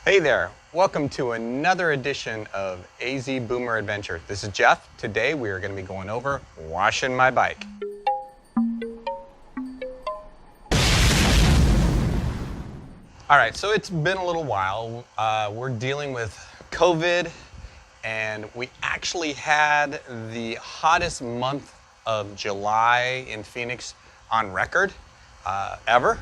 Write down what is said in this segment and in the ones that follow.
Hey there, welcome to another edition of AZ Boomer Adventure. This is Jeff. Today we are going to be going over washing my bike. All right, so it's been a little while. We're dealing with COVID, and we actually had the hottest month of July in Phoenix on record ever.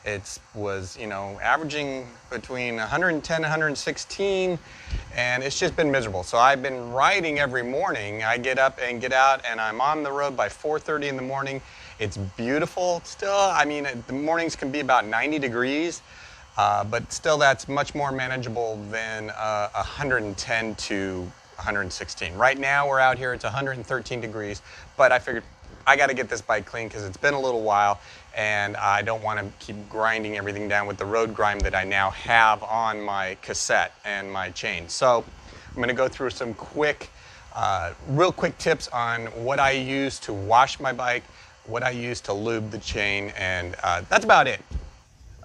It was, averaging between 110 and 116, and it's just been miserable. So I've been riding every morning. I get up and get out, and I'm on the road by 4:30 in the morning. It's beautiful still. I mean, the mornings can be about 90 degrees, but still that's much more manageable than 110 to 116. Right now we're out here, it's 113 degrees, but I figured I got to get this bike clean because it's been a little while and I don't want to keep grinding everything down with the road grime that I now have on my cassette and my chain. So I'm going to go through some real quick tips on what I use to wash my bike, what I use to lube the chain, and that's about it.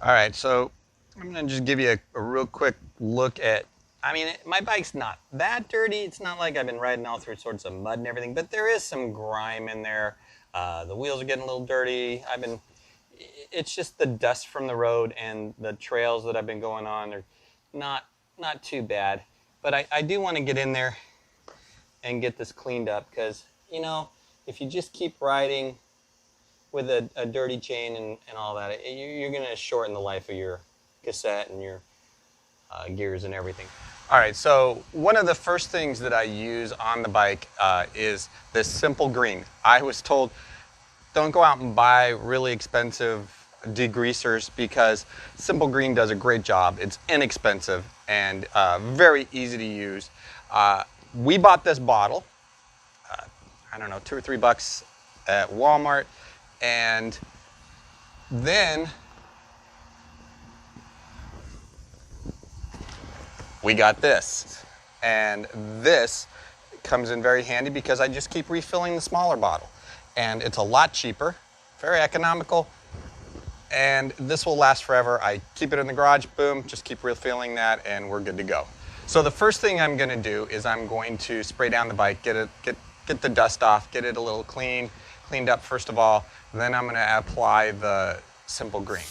All right, so I'm going to just give you a real quick look at, my bike's not that dirty. It's not like I've been riding all through sorts of mud and everything, but there is some grime in there. The wheels are getting a little dirty. It's just the dust from the road and the trails that I've been going on are not too bad. But I do want to get in there and get this cleaned up because, if you just keep riding with a dirty chain and all that, you're going to shorten the life of your cassette and your gears and everything. All right, so one of the first things that I use on the bike is this simple green. I was told don't go out and buy really expensive degreasers because simple green does a great job. It's inexpensive and very easy to use. We bought this bottle, I don't know, $2 or $3 at Walmart, and then we got this, and this comes in very handy because I just keep refilling the smaller bottle, and it's a lot cheaper, very economical, and this will last forever. I keep it in the garage, boom, just keep refilling that, and we're good to go. So the first thing I'm going to do is I'm going to spray down the bike, get the dust off, get it a little cleaned up first of all, then I'm going to apply the simple green.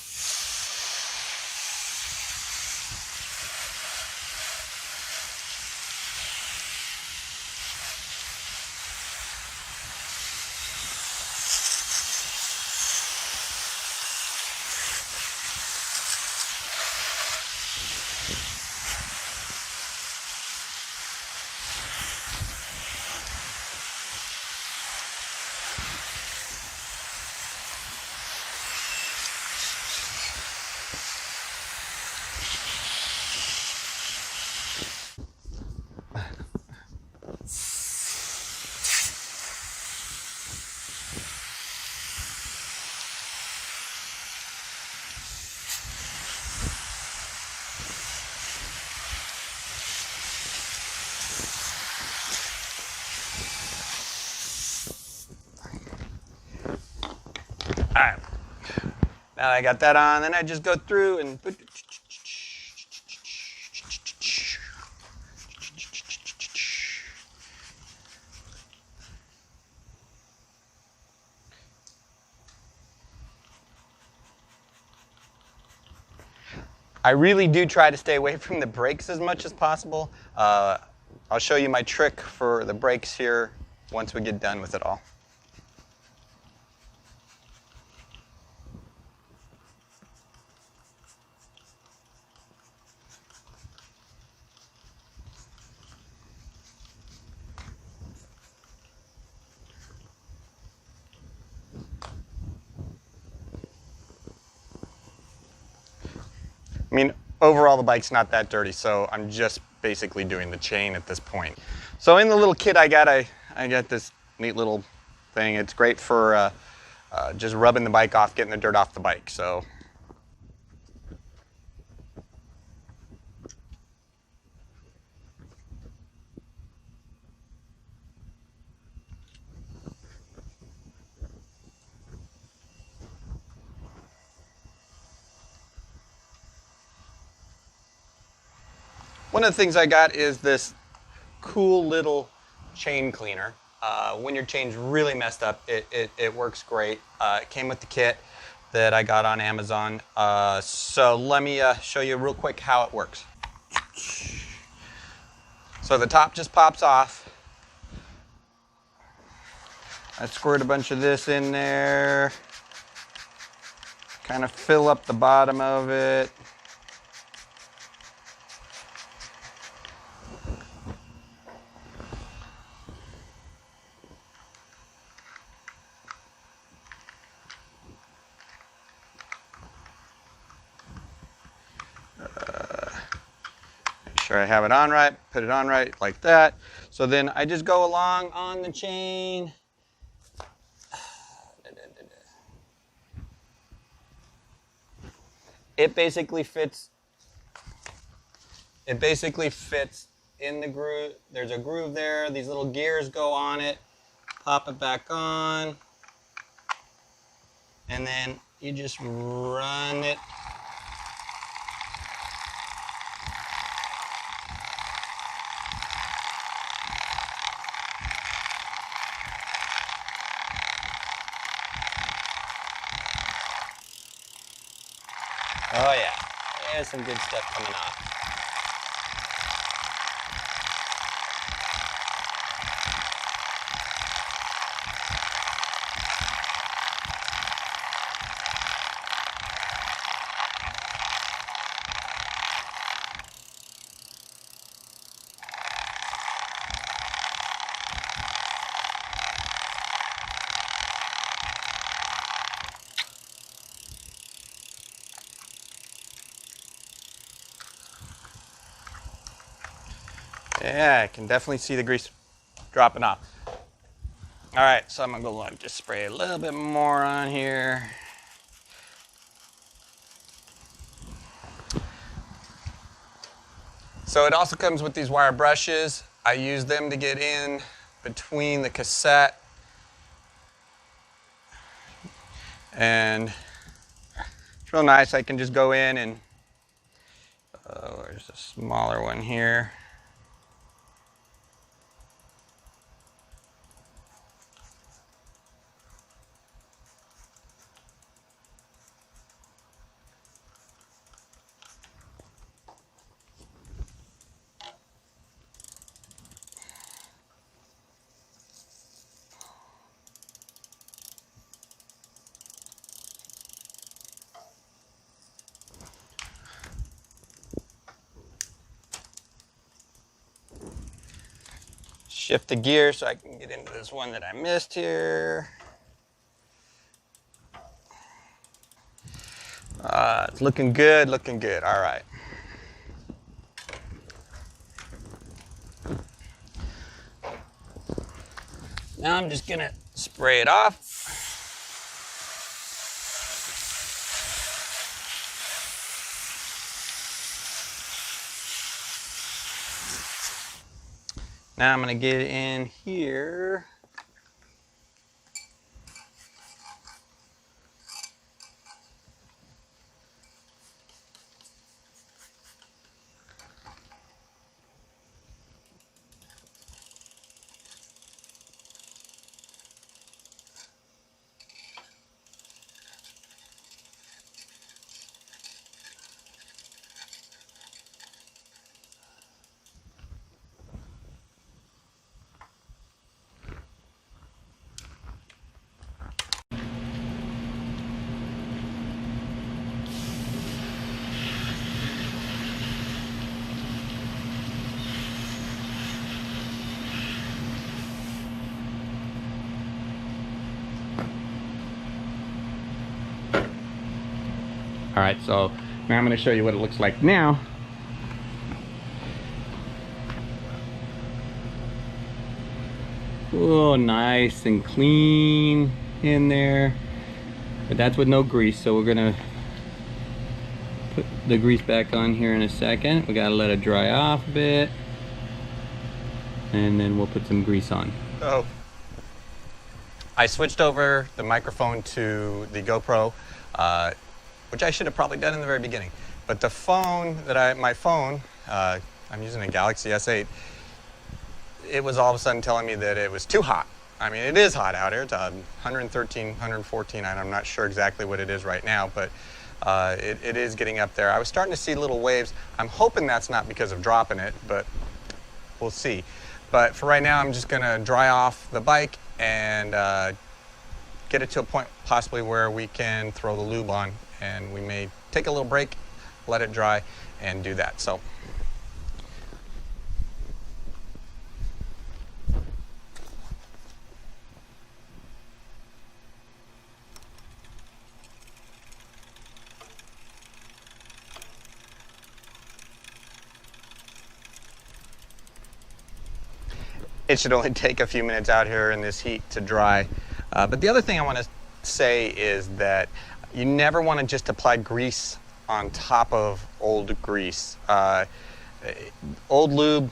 All right, now that I got that on, then I just go through and put. I really do try to stay away from the brakes as much as possible. I'll show you my trick for the brakes here once we get done with it all. Overall the bike's not that dirty, so I'm just basically doing the chain at this point. So in the little kit I got this neat little thing. It's great for just rubbing the bike off, getting the dirt off the bike. So One of the things I got is this cool little chain cleaner. When your chain's really messed up, it works great. It came with the kit that I got on Amazon. So let me show you real quick how it works. So the top just pops off. I squirt a bunch of this in there. Kind of fill up the bottom of it. Make sure I have it on right, put it on right like that. So then I just go along on the chain. It basically fits in the groove. There's a groove there. These little gears go on it. Pop it back on. And then you just run it. Oh yeah, there's some good stuff coming off. Yeah, I can definitely see the grease dropping off. All right, so I'm gonna go just spray a little bit more on here. So it also comes with these wire brushes. I use them to get in between the cassette and it's real nice. I can just go in and there's a smaller one here. Shift the gear so I can get into this one that I missed here. It's looking good, looking good. All right. Now I'm just gonna spray it off. Now I'm gonna get in here. All right, so now I'm going to show you what it looks like now. Oh, nice and clean in there. But that's with no grease, so we're going to put the grease back on here in a second. We got to let it dry off a bit. And then we'll put some grease on. So I switched over the microphone to the GoPro, which I should have probably done in the very beginning. But the phone that my phone, I I'm using a Galaxy S8. It was all of a sudden telling me that it was too hot. I mean, it is hot out here. It's 113, 114, and I'm not sure exactly what it is right now, but it is getting up there. I was starting to see little waves. I'm hoping that's not because of dropping it, but we'll see. But for right now, I'm just gonna dry off the bike and get it to a point possibly where we can throw the lube on, and we may take a little break, let it dry, and do that. So. It should only take a few minutes out here in this heat to dry. But the other thing I want to say is that you never want to just apply grease on top of old grease. Old lube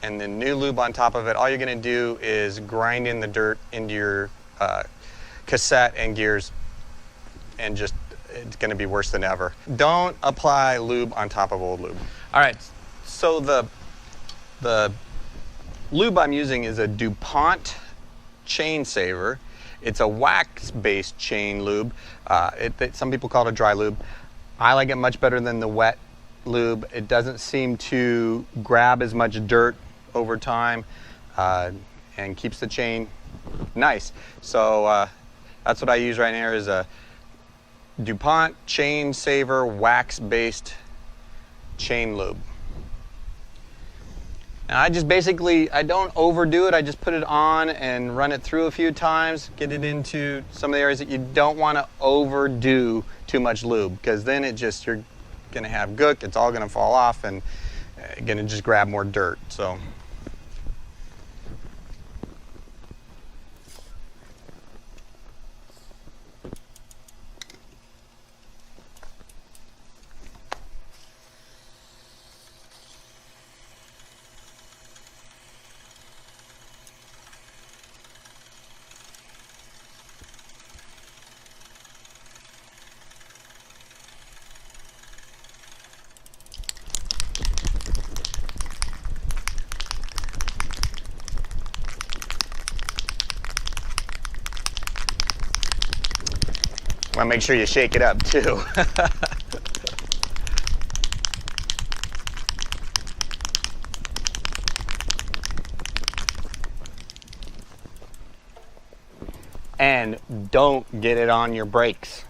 and then new lube on top of it, all you're going to do is grind in the dirt into your cassette and gears, and just it's going to be worse than ever. Don't apply lube on top of old lube. All right, so the lube I'm using is a DuPont chain saver. It's a wax-based chain lube. Some people call it a dry lube. I like it much better than the wet lube. It doesn't seem to grab as much dirt over time and keeps the chain nice. So that's what I use right here, is a DuPont chain saver wax-based chain lube. And I just I don't overdo it. I just put it on and run it through a few times, get it into some of the areas that you don't want to overdo too much lube, because then you're going to have gook, it's all going to fall off, and going to just grab more dirt. So. Want to make sure you shake it up too. And don't get it on your brakes.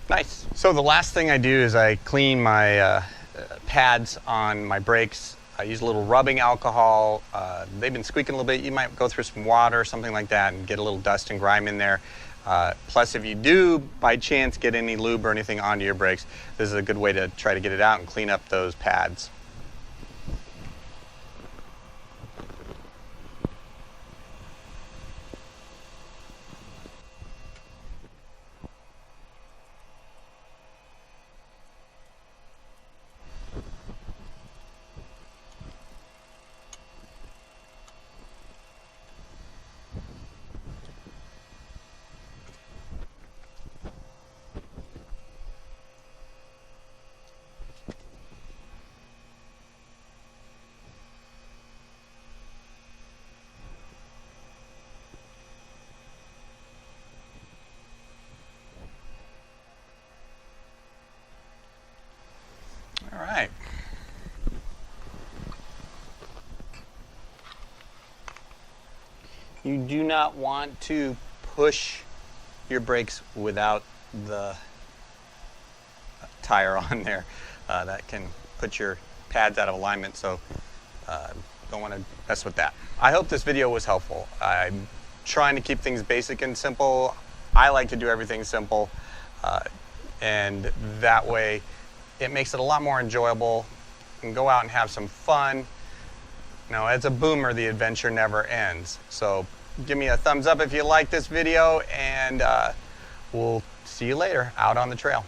Nice. So the last thing I do is I clean my pads on my brakes. I use a little rubbing alcohol. They've been squeaking a little bit. You might go through some water or something like that and get a little dust and grime in there. Plus, if you do by chance get any lube or anything onto your brakes, this is a good way to try to get it out and clean up those pads. All right. You do not want to push your brakes without the tire on there. That can put your pads out of alignment, so don't want to mess with that. I hope this video was helpful. I'm trying to keep things basic and simple. I like to do everything simple, and that way it makes it a lot more enjoyable. You can go out and have some fun. You know, as a boomer, the adventure never ends. So give me a thumbs up if you like this video, and we'll see you later out on the trail.